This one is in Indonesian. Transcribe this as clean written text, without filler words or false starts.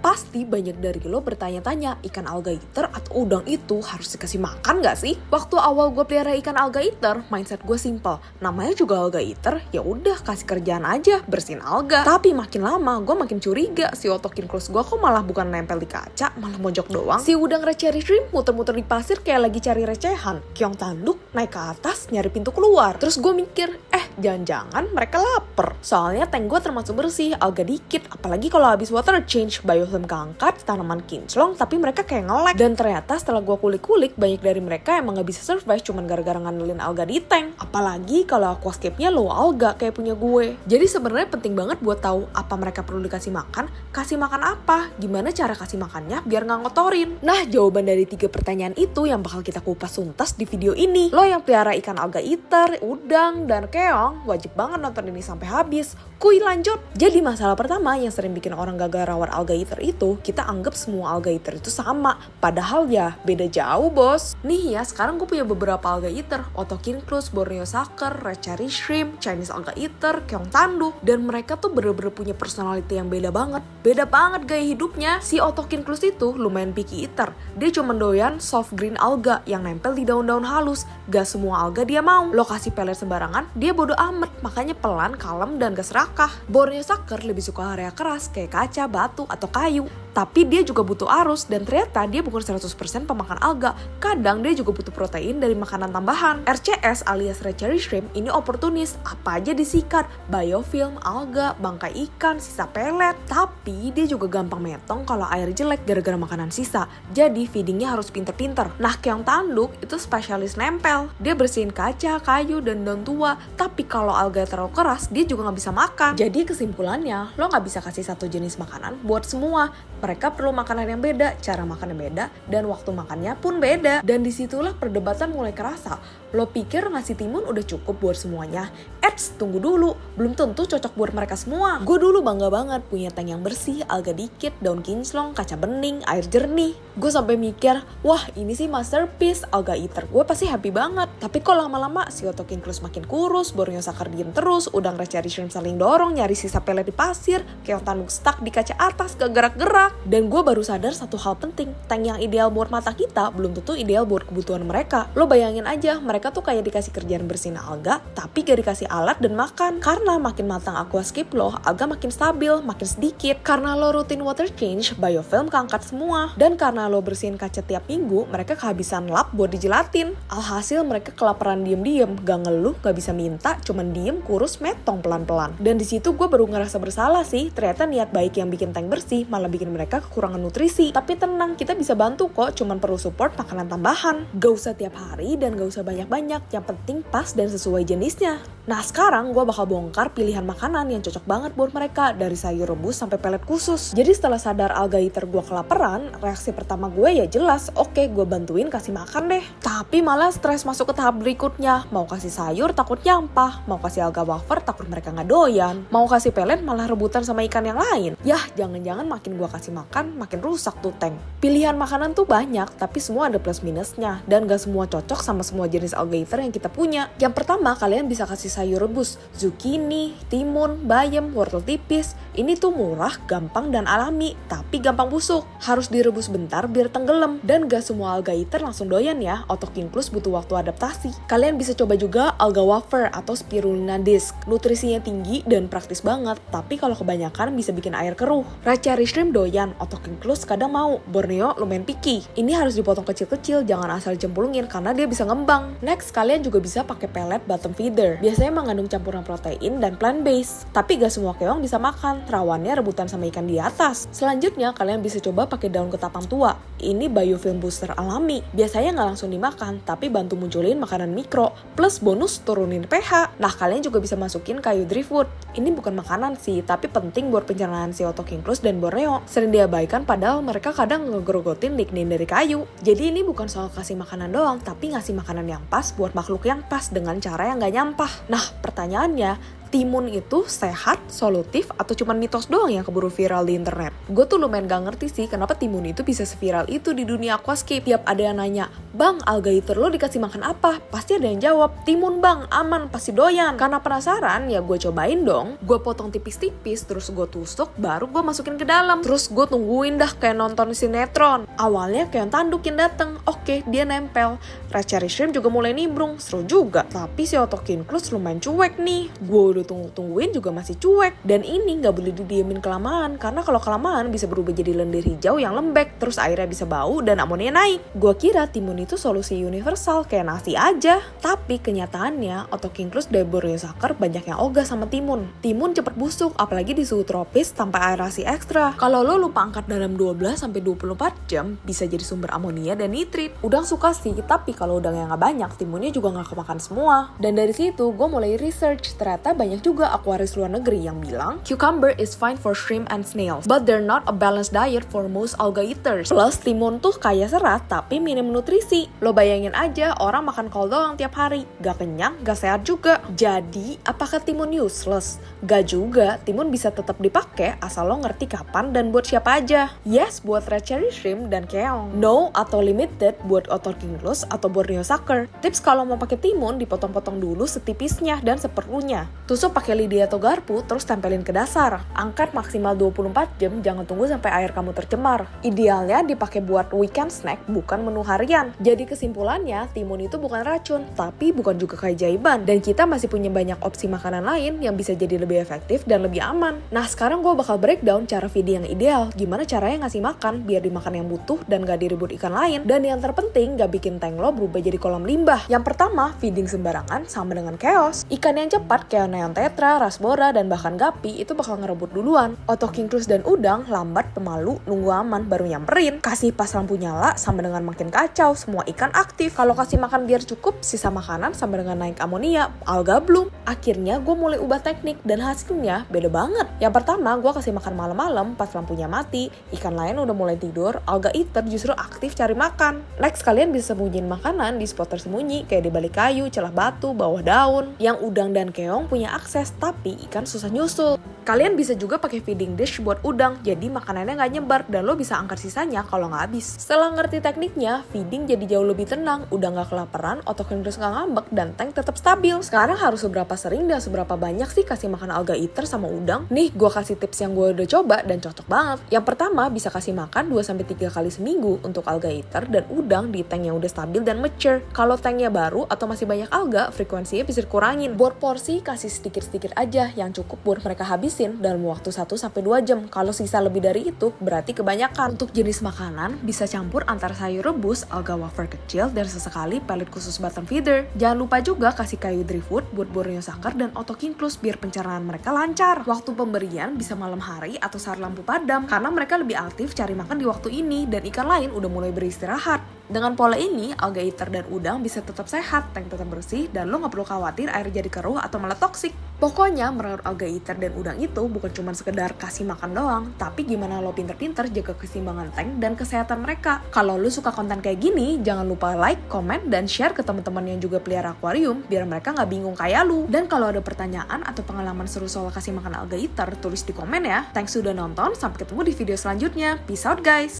Pasti banyak dari lo bertanya-tanya, ikan alligator atau udang itu harus dikasih makan gak sih? Waktu awal gue pelihara ikan alligator, mindset gue simple. Namanya juga alligator, ya udah kasih kerjaan aja, bersihin alga. Tapi makin lama gue makin curiga, si Otokynthos gue kok malah bukan nempel di kaca, malah mojok doang. Si udang red cherry shrimp muter-muter di pasir kayak lagi cari recehan. Keong tanduk naik ke atas nyari pintu keluar. Terus gue mikir, jangan-jangan mereka lapar. Soalnya tank gue termasuk bersih, alga dikit. Apalagi kalau habis water change, biofilm keangkat, tanaman kinclong, tapi mereka kayak nge-lag. Dan ternyata setelah gue kulik-kulik, banyak dari mereka emang gak bisa survive cuman gara-gara ngandelin alga di tank. Apalagi kalau aquascape-nya low alga kayak punya gue. Jadi sebenarnya penting banget buat tahu apa mereka perlu dikasih makan, kasih makan apa, gimana cara kasih makannya biar gak ngotorin. Nah, jawaban dari 3 pertanyaan itu yang bakal kita kupas tuntas di video ini. Lo yang pelihara ikan alligator, udang, dan keong, wajib banget nonton ini sampai habis. Kuy lanjut. Jadi masalah pertama yang sering bikin orang gagal rawat alligator itu, kita anggap semua alligator itu sama. Padahal ya beda jauh bos. Nih ya, sekarang gue punya beberapa alligator. Otokynthos, Borneo sucker, red cherry shrimp, Chinese alligator, keong tanduk. Dan mereka tuh bener-bener punya personality yang beda banget. Beda banget gaya hidupnya. Si Otokynthos itu lumayan picky eater. Dia cuma doyan soft green alga yang nempel di daun-daun halus. Gak semua alga dia mau. Lo kasih pelet sembarangan, dia bodo amat. Makanya pelan, kalem, dan gak serakah. Borneo sucker lebih suka area keras kayak kaca, batu, atau kayu. Tapi dia juga butuh arus dan ternyata dia bukan 100% pemakan alga. Kadang dia juga butuh protein dari makanan tambahan. RCS alias red cherry shrimp ini oportunis. Apa aja disikat. Biofilm, alga, bangkai ikan, sisa pelet. Tapi dia juga gampang metong kalau air jelek gara-gara makanan sisa. Jadi feedingnya harus pinter-pinter. Nah, keong tanduk itu spesialis nempel. Dia bersihin kaca, kayu, dan daun tua. Tapi kalau alga terlalu keras, dia juga gak bisa makan. Jadi kesimpulannya, lo gak bisa kasih satu jenis makanan buat semua. Mereka perlu makanan yang beda, cara makannya beda, dan waktu makannya pun beda. Dan disitulah perdebatan mulai kerasa. Lo pikir ngasih timun udah cukup buat semuanya? Tunggu dulu, belum tentu cocok buat mereka semua. Gue dulu bangga banget punya tank yang bersih, alga dikit, daun kinclong, kaca bening, air jernih. Gue sampai mikir, wah ini sih masterpiece, alga eater gue pasti happy banget. Tapi kok lama-lama si Otokynthos makin kurus, Borneo sucker diem terus, udang red cherry shrimp saling dorong nyari sisa pelet di pasir, keong tanduk stuck di kaca atas gak gerak-gerak. Dan gue baru sadar satu hal penting, tank yang ideal buat mata kita belum tentu ideal buat kebutuhan mereka. Lo bayangin aja, mereka tuh kayak dikasih kerjaan bersihin alga, tapi gak dikasih alat dan makan. Karena makin matang aquascape lo, alga makin stabil, makin sedikit. Karena lo rutin water change, biofilm keangkat semua. Dan karena lo bersihin kaca tiap minggu, mereka kehabisan lap buat dijelatin. Alhasil mereka kelaparan diem-diem, gak ngeluh, gak bisa minta, cuman diem, kurus, metong pelan-pelan. Dan di situ gue baru ngerasa bersalah sih, ternyata niat baik yang bikin tank bersih malah bikin mereka kekurangan nutrisi. Tapi tenang, kita bisa bantu kok, cuman perlu support makanan tambahan. Gak usah tiap hari dan gak usah banyak-banyak, yang penting pas dan sesuai jenisnya. Nah sekarang gue bakal bongkar pilihan makanan yang cocok banget buat mereka, dari sayur rebus sampai pelet khusus. Jadi setelah sadar alligator gue kelaparan, reaksi pertama gue ya jelas, oke gue bantuin kasih makan deh. Tapi malah stres masuk ke tahap berikutnya. Mau kasih sayur takut nyampah, mau kasih alga wafer takut mereka gak doyan, mau kasih pelet malah rebutan sama ikan yang lain. Yah jangan-jangan makin gue kasih makan makin rusak tuh tank. Pilihan makanan tuh banyak, tapi semua ada plus minusnya. Dan gak semua cocok sama semua jenis alligator yang kita punya. Yang pertama, kalian bisa kasih sayur rebus, zucchini, timun, bayam, wortel tipis. Ini tuh murah, gampang, dan alami, tapi gampang busuk. Harus direbus bentar biar tenggelam. Dan gak semua alligator langsung doyan ya, Otokynthos butuh waktu adaptasi. Kalian bisa coba juga alga wafer atau spirulina disc. Nutrisinya tinggi dan praktis banget, tapi kalau kebanyakan bisa bikin air keruh. Red cherry shrimp doyan, Otokynthos kadang mau, Borneo lumayan picky. Ini harus dipotong kecil-kecil, jangan asal jemplungin karena dia bisa ngembang. Next, kalian juga bisa pakai pelet bottom feeder. Biasanya mengandung campuran protein dan plant based. Tapi gak semua keong bisa makan, rawannya rebutan sama ikan di atas. Selanjutnya, kalian bisa coba pakai daun ketapang tua. Ini biofilm booster alami. Biasanya gak langsung dimakan, tapi bantu munculin makanan mikro. Plus bonus turunin pH. Nah, kalian juga bisa masukin kayu driftwood. Ini bukan makanan sih, tapi penting buat pencernaan si Otokynthos dan Borneo. Sering diabaikan padahal mereka kadang ngegrogotin lignin dari kayu. Jadi ini bukan soal kasih makanan doang, tapi ngasih makanan yang pas buat makhluk yang pas dengan cara yang gak nyampah. Nah, pertanyaannya, Timun itu sehat, solutif, atau cuma mitos doang yang keburu viral di internet? Gue tuh lumayan gak ngerti sih kenapa timun itu bisa seviral itu di dunia aquascape. Tiap ada yang nanya, "Bang, alligator lo dikasih makan apa?" Pasti ada yang jawab, "Timun bang, aman, pasti doyan." Karena penasaran, ya gue cobain dong. Gue potong tipis-tipis, terus gue tusuk, baru gue masukin ke dalam. Terus gue tungguin dah kayak nonton sinetron. Awalnya kayak tanduk yang dateng, oke dia nempel. Red cherry shrimp juga mulai nimbrung, seru juga. Tapi si Otokynthus lumayan cuek nih. Gue udah tungguin juga masih cuek. Dan ini gak boleh didiemin kelamaan, karena kalau kelamaan bisa berubah jadi lendir hijau yang lembek, terus airnya bisa bau dan amonia naik. Gue kira timun itu solusi universal kayak nasi aja. Tapi kenyataannya Otokynthus dan Borneo-sucker banyak yang ogah sama timun. Timun cepet busuk, apalagi di suhu tropis tanpa aerasi ekstra. Kalau lo lupa angkat dalam 12-24 jam, bisa jadi sumber amonia dan nitrit. Udang suka sih, tapi kalau udangnya gak banyak, timunnya juga gak kemakan semua. Dan dari situ gue mulai research, ternyata banyak juga akuaris luar negeri yang bilang cucumber is fine for shrimp and snails, but they're not a balanced diet for most alga eaters. Plus timun tuh kaya serat tapi minim nutrisi. Lo bayangin aja orang makan kol doang tiap hari, gak kenyang, gak sehat juga. Jadi apakah timun useless? Gak juga, timun bisa tetap dipakai asal lo ngerti kapan dan buat siapa aja. Yes buat red cherry shrimp dan keong. No atau limited buat Otokynthus atau Borneo-sucker. Tips kalau mau pakai timun, dipotong-potong dulu setipisnya dan seperlunya. Tusuk pakai lidi atau garpu, terus tempelin ke dasar. Angkat maksimal 24 jam, jangan tunggu sampai air kamu tercemar. Idealnya dipakai buat weekend snack, bukan menu harian. Jadi kesimpulannya, timun itu bukan racun, tapi bukan juga keajaiban. Dan kita masih punya banyak opsi makanan lain yang bisa jadi lebih efektif dan lebih aman. Nah sekarang gue bakal breakdown cara feeding yang ideal. Gimana caranya ngasih makan, biar dimakan yang butuh dan gak direbut ikan lain. Dan yang terpenting, gak bikin tank lo berubah jadi kolam limbah. Yang pertama, feeding sembarangan sama dengan chaos. Ikan yang cepat kayak neon tetra, rasbora, dan bahkan gapi itu bakal ngerebut duluan. Otokynthus dan udang lambat, pemalu, nunggu aman baru nyamperin. Kasih pas lampu nyala sama dengan makin kacau, semua ikan aktif. Kalau kasih makan biar cukup, sisa makanan sama dengan naik amonia, alga bloom. Akhirnya gue mulai ubah teknik dan hasilnya beda banget. Yang pertama, gue kasih makan malam-malam pas lampunya mati. Ikan lain udah mulai tidur, alga eater justru aktif cari makan. Next, kalian bisa sembunyiin makanan di spot tersembunyi kayak di balik kayu, celah batu, bawah daun. Yang udang dan keong punya akses, tapi ikan susah nyusul. Kalian bisa juga pakai feeding dish buat udang, jadi makanannya nggak nyebar dan lo bisa angkat sisanya kalau nggak habis. Setelah ngerti tekniknya, feeding jadi jauh lebih tenang, udah nggak kelaparan, Otokynthus nggak ngambek, dan tank tetap stabil. Sekarang harus seberapa sering dan seberapa banyak sih kasih makan alga eater sama udang? Nih, gue kasih tips yang gue udah coba dan cocok banget. Yang pertama, bisa kasih makan 2-3 kali seminggu untuk alga eater dan udang di tank yang udah stabil dan mature. Kalau tanknya baru atau masih banyak alga, frekuensinya bisa dikurangin. Buat porsi, kasih sedikit-sedikit aja yang cukup buat mereka habis dalam waktu 1-2 jam. Kalau sisa lebih dari itu, berarti kebanyakan. Untuk jenis makanan, bisa campur antara sayur rebus, alga wafer kecil, dan sesekali pelet khusus bottom feeder. Jangan lupa juga kasih kayu driftwood buat Borneo-sucker dan Otokynthus biar pencernaan mereka lancar. Waktu pemberian bisa malam hari atau saat lampu padam, karena mereka lebih aktif cari makan di waktu ini, dan ikan lain udah mulai beristirahat. Dengan pola ini, alga eater dan udang bisa tetap sehat, tank tetap bersih, dan lo gak perlu khawatir air jadi keruh atau malah toksik. Pokoknya, merawat alga eater dan udang itu bukan cuma sekedar kasih makan doang, tapi gimana lo pinter-pinter jaga keseimbangan tank dan kesehatan mereka. Kalau lo suka konten kayak gini, jangan lupa like, comment, dan share ke teman-teman yang juga pelihara akuarium, biar mereka gak bingung kayak lu. Dan kalau ada pertanyaan atau pengalaman seru soal kasih makan alga eater, tulis di komen ya. Thanks sudah nonton, sampai ketemu di video selanjutnya. Peace out guys!